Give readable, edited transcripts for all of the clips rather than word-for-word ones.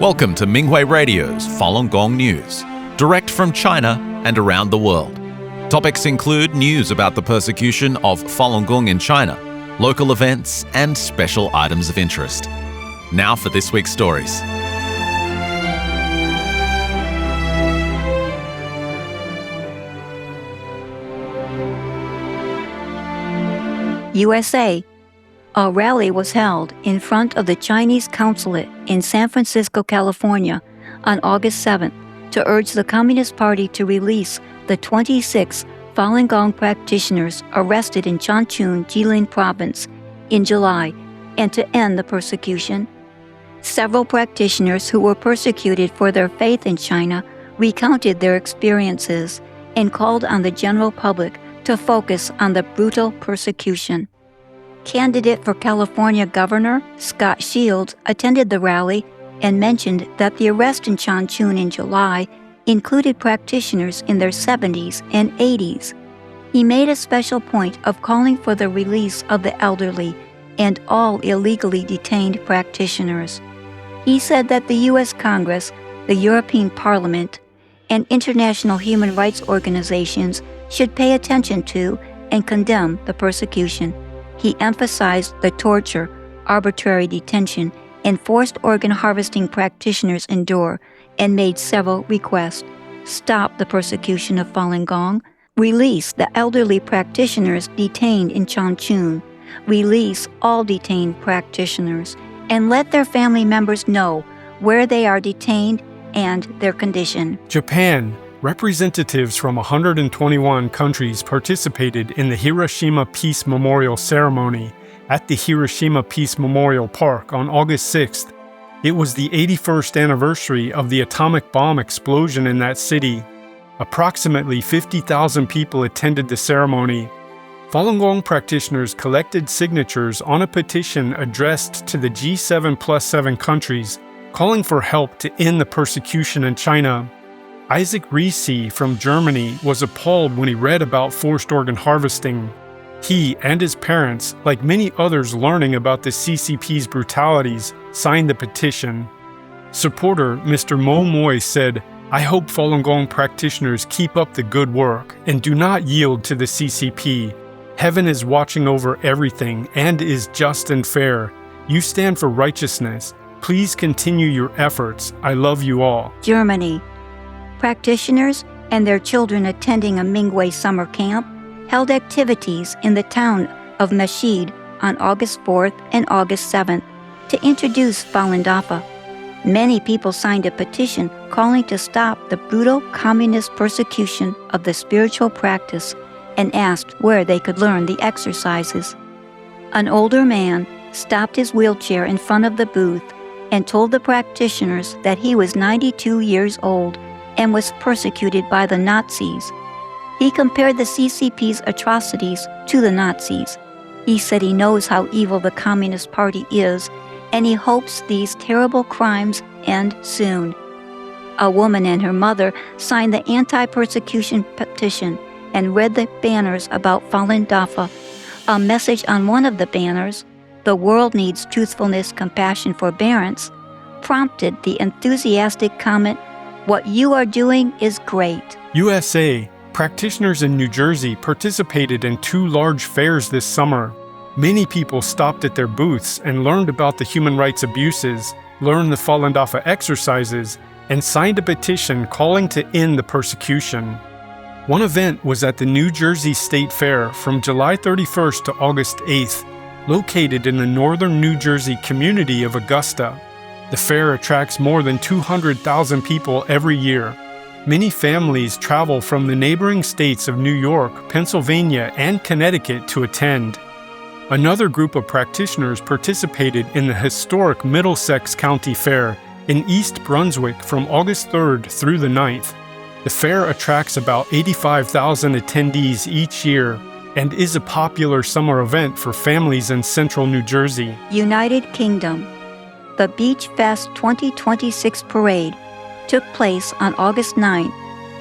Welcome to Minghui Radio's Falun Gong News, direct from China and around the world. Topics include news about the persecution of Falun Gong in China, local events, and special items of interest. Now for this week's stories. USA. A rally was held in front of the Chinese consulate in San Francisco, California, on August 7th to urge the Communist Party to release the 26 Falun Gong practitioners arrested in Changchun, Jilin Province in July and to end the persecution. Several practitioners who were persecuted for their faith in China recounted their experiences and called on the general public to focus on the brutal persecution. Candidate for California Governor Scott Shields attended the rally and mentioned that the arrest in Changchun in July included practitioners in their 70s and 80s. He made a special point of calling for the release of the elderly and all illegally detained practitioners. He said that the U.S. Congress, the European Parliament, and international human rights organizations should pay attention to and condemn the persecution. He emphasized the torture, arbitrary detention, and forced organ harvesting practitioners endure and made several requests. Stop the persecution of Falun Gong. Release the elderly practitioners detained in Changchun. Release all detained practitioners and let their family members know where they are detained and their condition. Japan. Representatives from 121 countries participated in the Hiroshima Peace Memorial ceremony at the Hiroshima Peace Memorial Park on August 6th. It was the 81st anniversary of the atomic bomb explosion in that city. Approximately 50,000 people attended the ceremony. Falun Gong practitioners collected signatures on a petition addressed to the G7+7 countries, calling for help to end the persecution in China. Isaac Riese from Germany was appalled when he read about forced organ harvesting. He and his parents, like many others learning about the CCP's brutalities, signed the petition. Supporter Mr. Mo Moy said, "I hope Falun Gong practitioners keep up the good work and do not yield to the CCP. Heaven is watching over everything and is just and fair. You stand for righteousness. Please continue your efforts. I love you all." Germany. Practitioners and their children attending a Minghui summer camp held activities in the town of Meschede on August 4th and August 7th to introduce Falun Dafa. Many people signed a petition calling to stop the brutal communist persecution of the spiritual practice and asked where they could learn the exercises. An older man stopped his wheelchair in front of the booth and told the practitioners that he was 92 years old and was persecuted by the Nazis. He compared the CCP's atrocities to the Nazis. He said he knows how evil the Communist Party is, and he hopes these terrible crimes end soon. A woman and her mother signed the anti-persecution petition and read the banners about Falun Dafa. A message on one of the banners, "The world needs truthfulness, compassion, forbearance," prompted the enthusiastic comment, "What you are doing is great." USA. Practitioners in New Jersey participated in 2 large fairs this summer. Many people stopped at their booths and learned about the human rights abuses, learned the Falun Dafa exercises, and signed a petition calling to end the persecution. One event was at the New Jersey State Fair from July 31st to August 8th, located in the northern New Jersey community of Augusta. The fair attracts more than 200,000 people every year. Many families travel from the neighboring states of New York, Pennsylvania, and Connecticut to attend. Another group of practitioners participated in the historic Middlesex County Fair in East Brunswick from August 3rd through the 9th. The fair attracts about 85,000 attendees each year and is a popular summer event for families in central New Jersey. United Kingdom. The Beach Fest 2026 parade took place on August 9th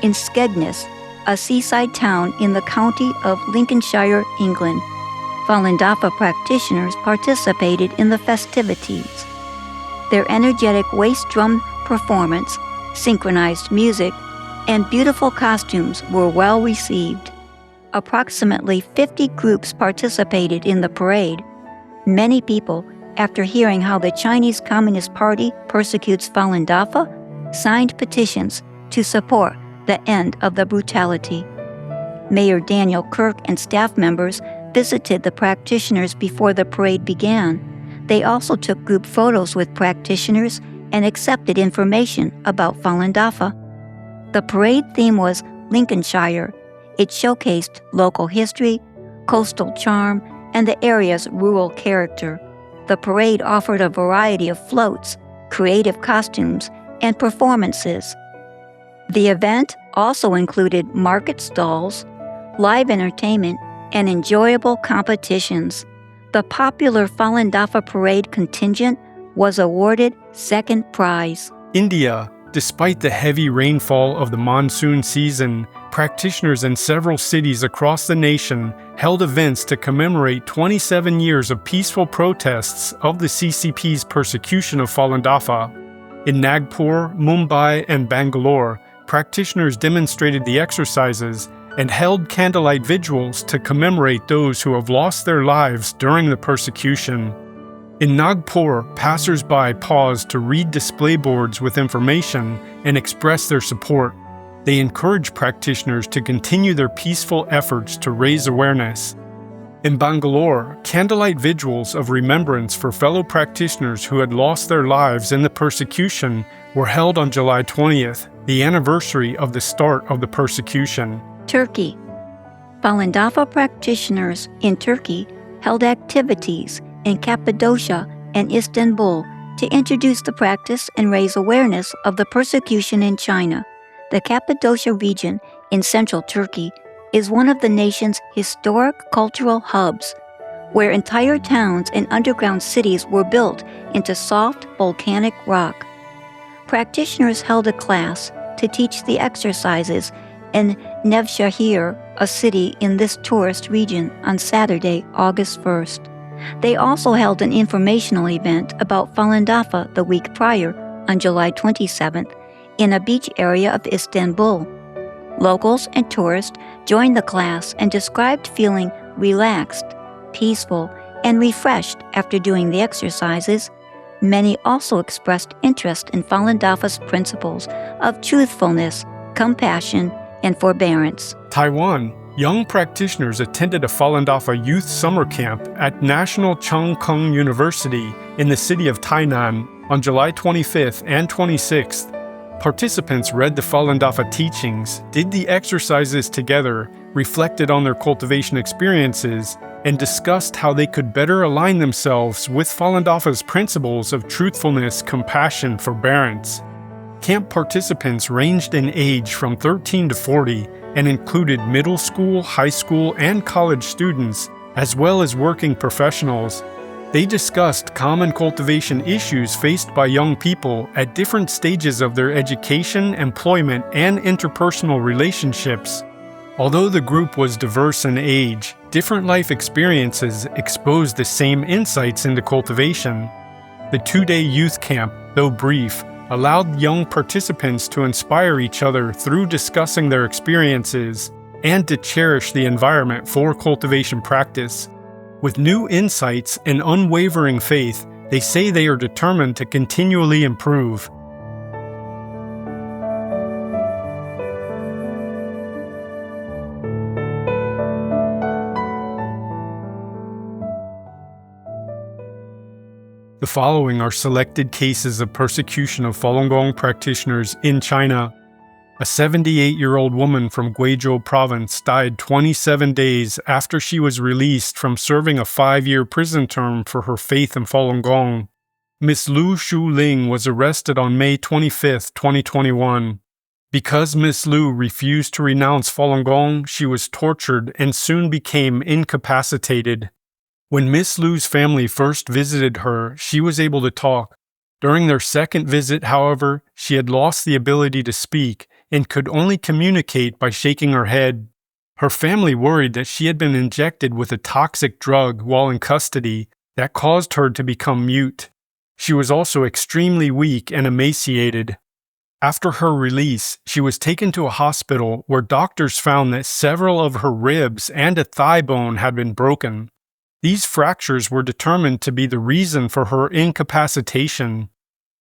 in Skegness, a seaside town in the county of Lincolnshire, England. Falun Dafa practitioners participated in the festivities. Their energetic waist drum performance, synchronized music, and beautiful costumes were well received. Approximately 50 groups participated in the parade. Many people, after hearing how the Chinese Communist Party persecutes Falun Dafa, signed petitions to support the end of the brutality. Mayor Daniel Kirk and staff members visited the practitioners before the parade began. They also took group photos with practitioners and accepted information about Falun Dafa. The parade theme was Lincolnshire. It showcased local history, coastal charm, and the area's rural character. The parade offered a variety of floats, creative costumes, and performances. The event also included market stalls, live entertainment, and enjoyable competitions. The popular Falun Dafa parade contingent was awarded second prize. India. Despite the heavy rainfall of the monsoon season, practitioners in several cities across the nation held events to commemorate 27 years of peaceful protests of the CCP's persecution of Falun Dafa. In Nagpur, Mumbai, and Bangalore, practitioners demonstrated the exercises and held candlelight vigils to commemorate those who have lost their lives during the persecution. In Nagpur, passers-by paused to read display boards with information and express their support. They encouraged practitioners to continue their peaceful efforts to raise awareness. In Bangalore, candlelight vigils of remembrance for fellow practitioners who had lost their lives in the persecution were held on July 20th, the anniversary of the start of the persecution. Turkey. Falun Dafa practitioners in Turkey held activities in Cappadocia and Istanbul to introduce the practice and raise awareness of the persecution in China. The Cappadocia region in central Turkey is one of the nation's historic cultural hubs, where entire towns and underground cities were built into soft volcanic rock. Practitioners held a class to teach the exercises in Nevşehir, a city in this tourist region, on Saturday, August 1st. They also held an informational event about Falun Dafa the week prior, on July 27th, in a beach area of Istanbul. Locals and tourists joined the class and described feeling relaxed, peaceful, and refreshed after doing the exercises. Many also expressed interest in Falun Dafa's principles of truthfulness, compassion, and forbearance. Taiwan. Young practitioners attended a Falun Dafa youth summer camp at National Chung Kung University in the city of Tainan on July 25th and 26th. Participants read the Falun Dafa teachings, did the exercises together, reflected on their cultivation experiences, and discussed how they could better align themselves with Falun Dafa's principles of truthfulness, compassion, forbearance. Camp participants ranged in age from 13 to 40 and included middle school, high school, and college students, as well as working professionals. They discussed common cultivation issues faced by young people at different stages of their education, employment, and interpersonal relationships. Although the group was diverse in age, different life experiences exposed the same insights into cultivation. The two-day youth camp, though brief, allowed young participants to inspire each other through discussing their experiences and to cherish the environment for cultivation practice. With new insights and unwavering faith, they say they are determined to continually improve. The following are selected cases of persecution of Falun Gong practitioners in China. A 78-year-old woman from Guizhou province died 27 days after she was released from serving a 5-year prison term for her faith in Falun Gong. Miss Lu Shuling was arrested on May 25, 2021. Because Miss Lu refused to renounce Falun Gong, she was tortured and soon became incapacitated. When Miss Lu's family first visited her, she was able to talk. During their second visit, however, she had lost the ability to speak and could only communicate by shaking her head. Her family worried that she had been injected with a toxic drug while in custody that caused her to become mute. She was also extremely weak and emaciated. After her release, she was taken to a hospital where doctors found that several of her ribs and a thigh bone had been broken. These fractures were determined to be the reason for her incapacitation.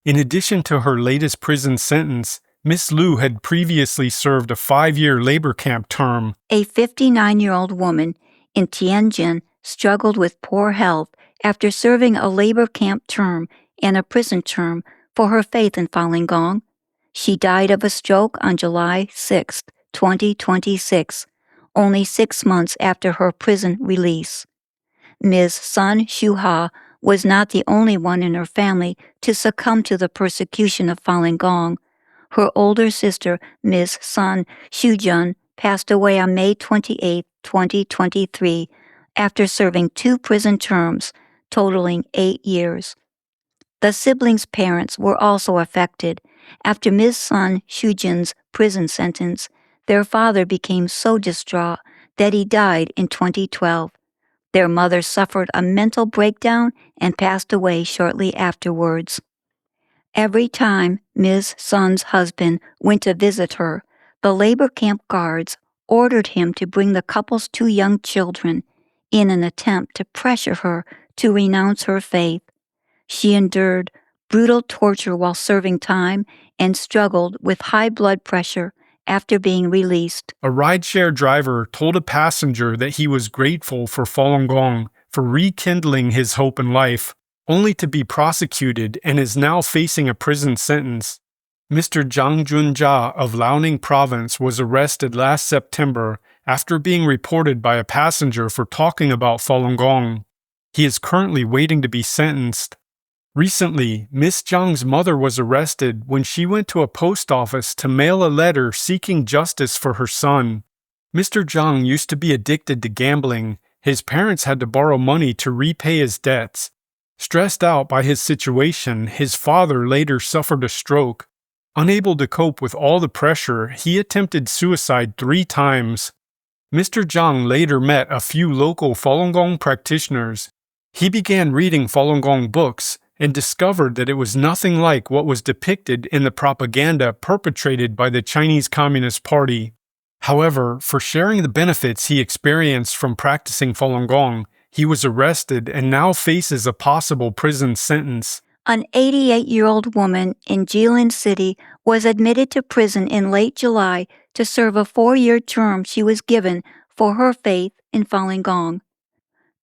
In addition to her latest prison sentence, Miss Liu had previously served a 5-year labor camp term. A 59-year-old woman in Tianjin struggled with poor health after serving a labor camp term and a prison term for her faith in Falun Gong. She died of a stroke on July 6, 2026, only 6 months after her prison release. Ms. Sun Shuha was not the only one in her family to succumb to the persecution of Falun Gong. Her older sister, Ms. Sun Shujun, passed away on May 28, 2023, after serving 2 prison terms, totaling 8 years. The siblings' parents were also affected. After Ms. Sun Shujun's prison sentence, their father became so distraught that he died in 2012. Their mother suffered a mental breakdown and passed away shortly afterwards. Every time Ms. Sun's husband went to visit her, the labor camp guards ordered him to bring the couple's 2 young children in an attempt to pressure her to renounce her faith. She endured brutal torture while serving time and struggled with high blood pressure after being released. A rideshare driver told a passenger that he was grateful for Falun Gong for rekindling his hope in life, only to be prosecuted and is now facing a prison sentence. Mr. Zhang Junjia of Liaoning Province was arrested last September after being reported by a passenger for talking about Falun Gong. He is currently waiting to be sentenced. Recently, Miss Zhang's mother was arrested when she went to a post office to mail a letter seeking justice for her son. Mr. Zhang used to be addicted to gambling. His parents had to borrow money to repay his debts. Stressed out by his situation, his father later suffered a stroke. Unable to cope with all the pressure, he attempted suicide 3 times. Mr. Zhang later met a few local Falun Gong practitioners. He began reading Falun Gong books and discovered that it was nothing like what was depicted in the propaganda perpetrated by the Chinese Communist Party. However, for sharing the benefits he experienced from practicing Falun Gong, he was arrested and now faces a possible prison sentence. An 88-year-old woman in Jilin City was admitted to prison in late July to serve a 4-year term she was given for her faith in Falun Gong.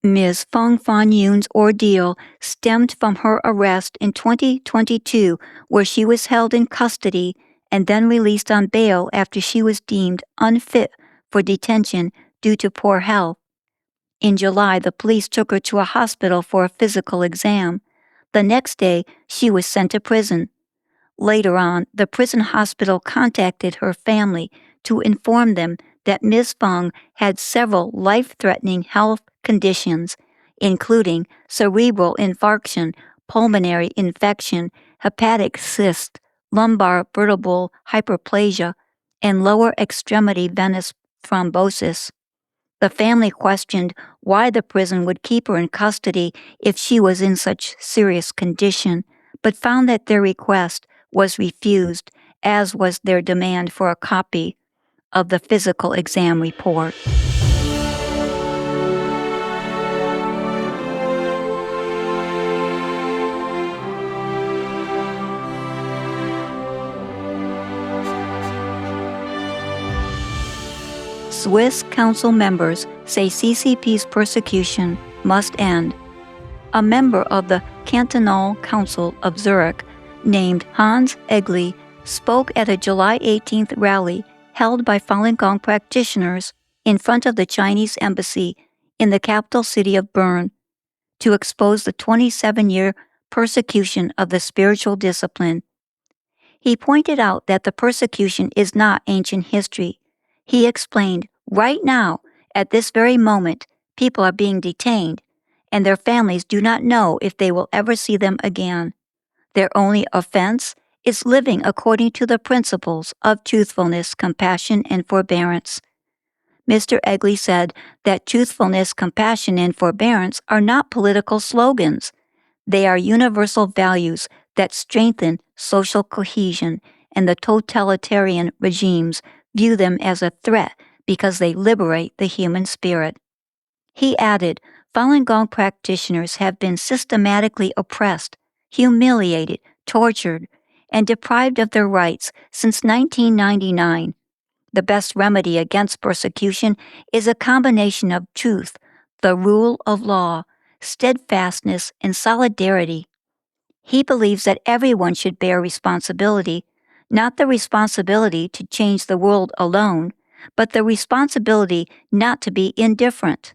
Ms. Feng Fanyun's ordeal stemmed from her arrest in 2022, where she was held in custody and then released on bail after she was deemed unfit for detention due to poor health. In July, the police took her to a hospital for a physical exam. The next day, she was sent to prison. Later on, the prison hospital contacted her family to inform them that Ms. Feng had several life-threatening health conditions, including cerebral infarction, pulmonary infection, hepatic cyst, lumbar vertebral hyperplasia, and lower extremity venous thrombosis. The family questioned why the prison would keep her in custody if she was in such serious condition, but found that their request was refused, as was their demand for a copy of the physical exam report. Swiss council members say CCP's persecution must end. A member of the Cantonal Council of Zurich, named Hans Egli, spoke at a July 18th rally held by Falun Gong practitioners in front of the Chinese embassy in the capital city of Bern to expose the 27-year persecution of the spiritual discipline. He pointed out that the persecution is not ancient history. He explained, right now, at this very moment, people are being detained, and their families do not know if they will ever see them again. Their only offense is living according to the principles of truthfulness, compassion, and forbearance. Mr. Egli said that truthfulness, compassion, and forbearance are not political slogans. They are universal values that strengthen social cohesion and the totalitarian regimes view them as a threat because they liberate the human spirit. He added, Falun Gong practitioners have been systematically oppressed, humiliated, tortured, and deprived of their rights since 1999. The best remedy against persecution is a combination of truth, the rule of law, steadfastness, and solidarity. He believes that everyone should bear responsibility, not the responsibility to change the world alone, but the responsibility not to be indifferent.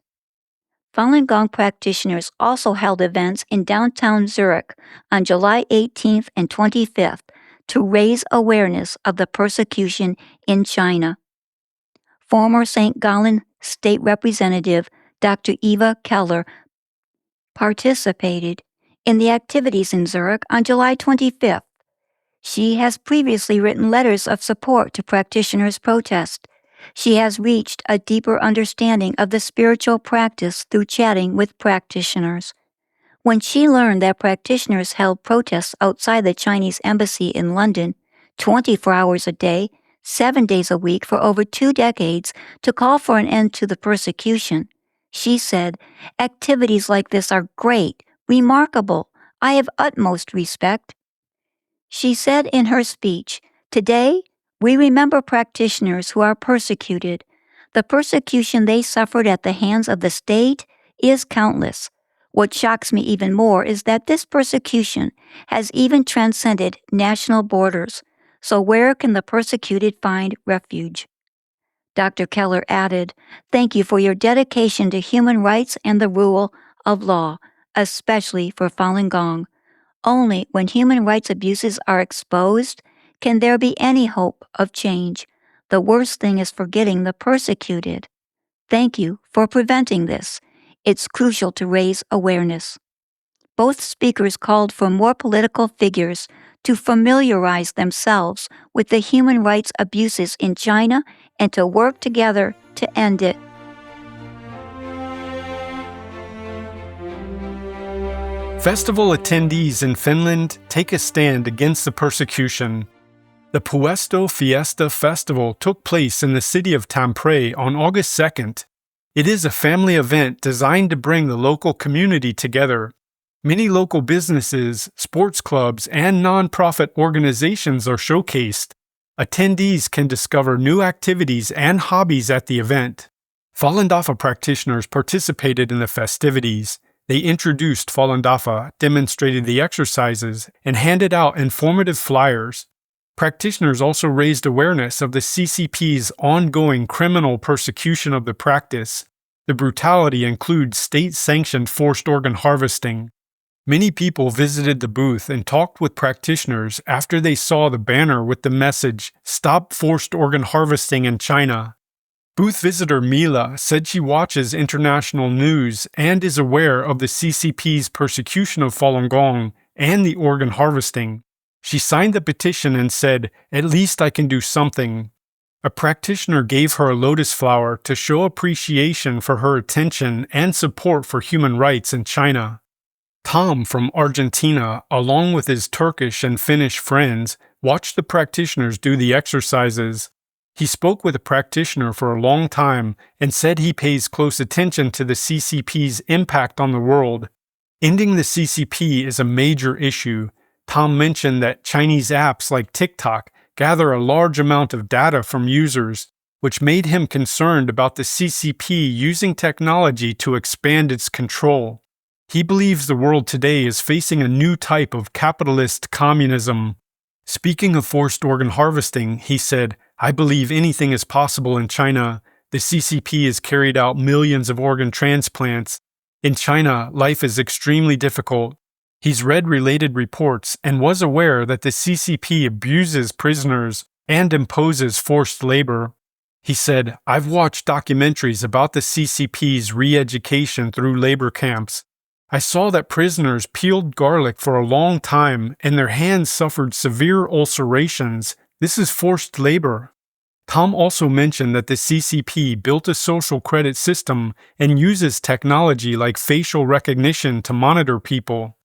Falun Gong practitioners also held events in downtown Zurich on July 18th and 25th to raise awareness of the persecution in China. Former St. Gallen State Representative Dr. Eva Keller participated in the activities in Zurich on July 25th. She has previously written letters of support to practitioners' protest. She has reached a deeper understanding of the spiritual practice through chatting with practitioners. When she learned that practitioners held protests outside the Chinese embassy in London 24 hours a day, 7 days a week for over 2 decades to call for an end to the persecution, she said, activities like this are great, remarkable. I have utmost respect. She said in her speech, Today, we remember practitioners who are persecuted. The persecution they suffered at the hands of the state is countless. What shocks me even more is that this persecution has even transcended national borders. So where can the persecuted find refuge? Dr. Keller added, Thank you for your dedication to human rights and the rule of law, especially for Falun Gong. Only when human rights abuses are exposed can there be any hope of change. The worst thing is forgetting the persecuted. Thank you for preventing this. It's crucial to raise awareness. Both speakers called for more political figures to familiarize themselves with the human rights abuses in China and to work together to end it. Festival attendees in Finland take a stand against the persecution. The Puesto Fiesta Festival took place in the city of Tampere on August 2nd. It is a family event designed to bring the local community together. Many local businesses, sports clubs, and non-profit organizations are showcased. Attendees can discover new activities and hobbies at the event. Falun Dafa practitioners participated in the festivities. They introduced Falun Dafa, demonstrated the exercises, and handed out informative flyers. Practitioners also raised awareness of the CCP's ongoing criminal persecution of the practice. The brutality includes state-sanctioned forced organ harvesting. Many people visited the booth and talked with practitioners after they saw the banner with the message, Stop Forced Organ Harvesting in China. Booth visitor Mila said she watches international news and is aware of the CCP's persecution of Falun Gong and the organ harvesting. She signed the petition and said, At least I can do something. A practitioner gave her a lotus flower to show appreciation for her attention and support for human rights in China. Tom from Argentina, along with his Turkish and Finnish friends, watched the practitioners do the exercises. He spoke with a practitioner for a long time and said he pays close attention to the CCP's impact on the world. Ending the CCP is a major issue. Tom mentioned that Chinese apps like TikTok gather a large amount of data from users, which made him concerned about the CCP using technology to expand its control. He believes the world today is facing a new type of capitalist communism. Speaking of forced organ harvesting, he said, I believe anything is possible in China. The CCP has carried out millions of organ transplants. In China, life is extremely difficult. He's read related reports and was aware that the CCP abuses prisoners and imposes forced labor. He said, I've watched documentaries about the CCP's re-education through labor camps. I saw that prisoners peeled garlic for a long time and their hands suffered severe ulcerations. This is forced labor. Tom also mentioned that the CCP built a social credit system and uses technology like facial recognition to monitor people.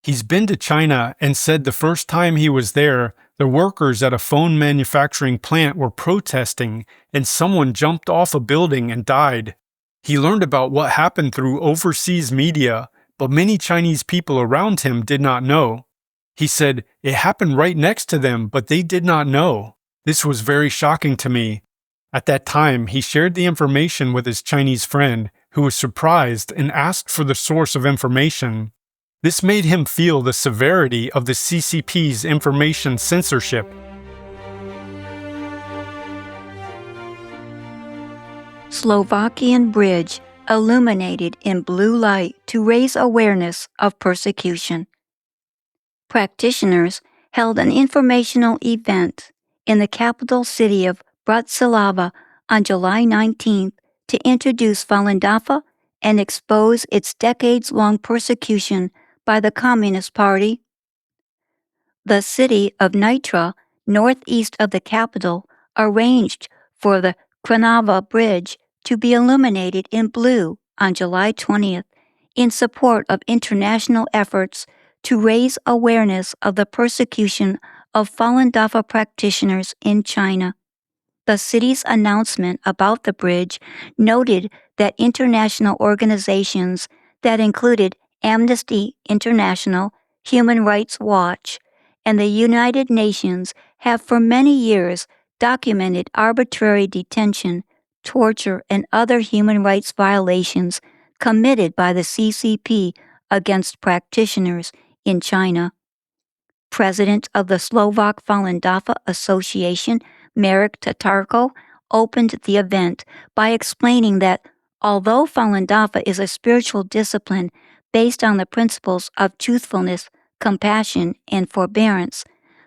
He's been to China and said the first time he was there, The workers at a phone manufacturing plant were protesting, and someone jumped off a building and died. He learned about what happened through overseas media, but many Chinese people around him did not know. He said, "It happened right next to them, but they did not know. This was very shocking to me." At that time, he shared the information with his Chinese friend, who was surprised and asked for the source of information. This made him feel the severity of the CCP's information censorship. Slovakian bridge illuminated in blue light to raise awareness of persecution. Practitioners held an informational event in the capital city of Bratislava on July 19th to introduce Falun Dafa and expose its decades-long persecution by the Communist Party. The city of Nitra, northeast of the capital, arranged for the Krnava Bridge to be illuminated in blue on July 20th in support of international efforts to raise awareness of the persecution of Falun Dafa practitioners in China. The city's announcement about the bridge noted that international organizations that included Amnesty International, Human Rights Watch, and the United Nations have for many years documented arbitrary detention, torture, and other human rights violations committed by the CCP against practitioners in China. President of the Slovak Falun Dafa Association, Marek Tatarko, opened the event by explaining that although Falun Dafa is a spiritual discipline based on the principles of truthfulness, compassion, and forbearance,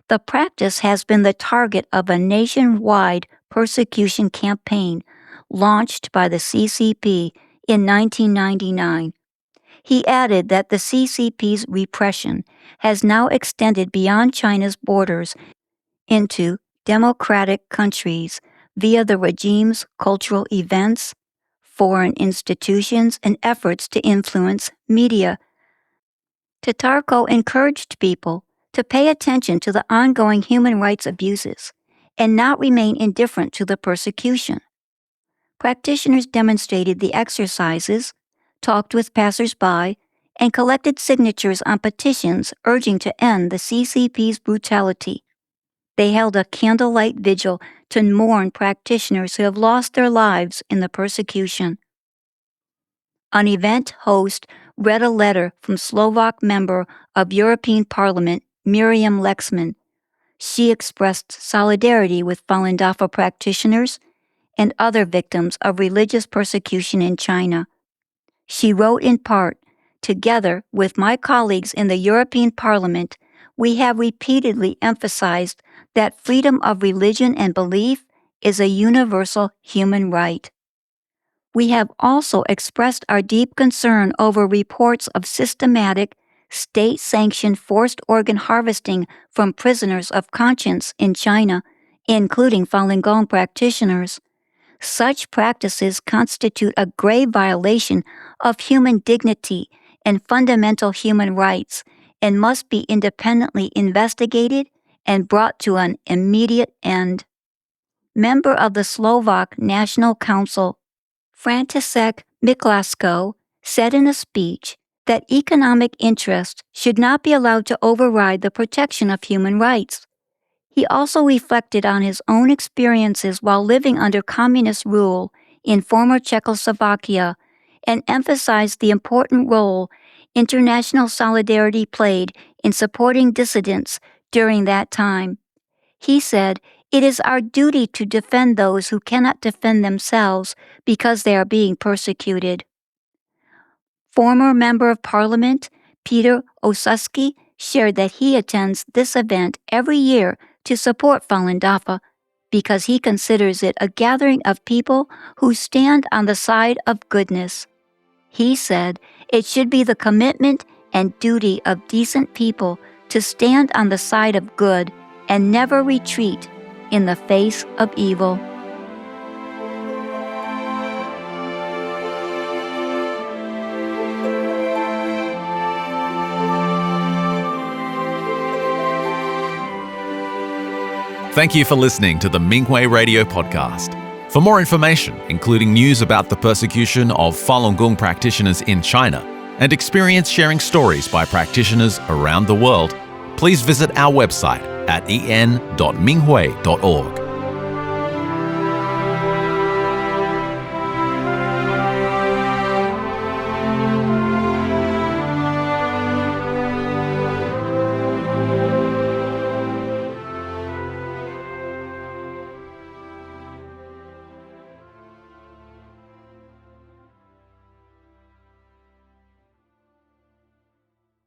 the practice has been the target of a nationwide persecution campaign launched by the CCP in 1999. He added that the CCP's repression has now extended beyond China's borders into democratic countries via the regime's cultural events, foreign institutions, and efforts to influence media. Tatarko encouraged people to pay attention to the ongoing human rights abuses and not remain indifferent to the persecution. Practitioners demonstrated the exercises, talked with passers-by, and collected signatures on petitions urging to end the CCP's brutality. They held a candlelight vigil to mourn practitioners who have lost their lives in the persecution. An event host read a letter from Slovak member of European Parliament Miriam Lexman. She expressed solidarity with Falun Dafa practitioners and other victims of religious persecution in China. She wrote in part, "Together with my colleagues in the European Parliament, we have repeatedly emphasized that freedom of religion and belief is a universal human right. We have also expressed our deep concern over reports of systematic, state-sanctioned forced organ harvesting from prisoners of conscience in China, including Falun Gong practitioners. Such practices constitute a grave violation of human dignity and fundamental human rights and must be independently investigated and brought to an immediate end." Member of the Slovak National Council, František Miklasko, said in a speech that economic interests should not be allowed to override the protection of human rights. He also reflected on his own experiences while living under communist rule in former Czechoslovakia and emphasized the important role international solidarity played in supporting dissidents during that time. He said, "It is our duty to defend those who cannot defend themselves because they are being persecuted." Former Member of Parliament Peter Osuski shared that he attends this event every year to support Falun Dafa because he considers it a gathering of people who stand on the side of goodness. He said it should be the commitment and duty of decent people to stand on the side of good and never retreat in the face of evil. Thank you for listening to the Minghui Radio Podcast. For more information, including news about the persecution of Falun Gong practitioners in China and experience sharing stories by practitioners around the world, please visit our website at en.minghui.org.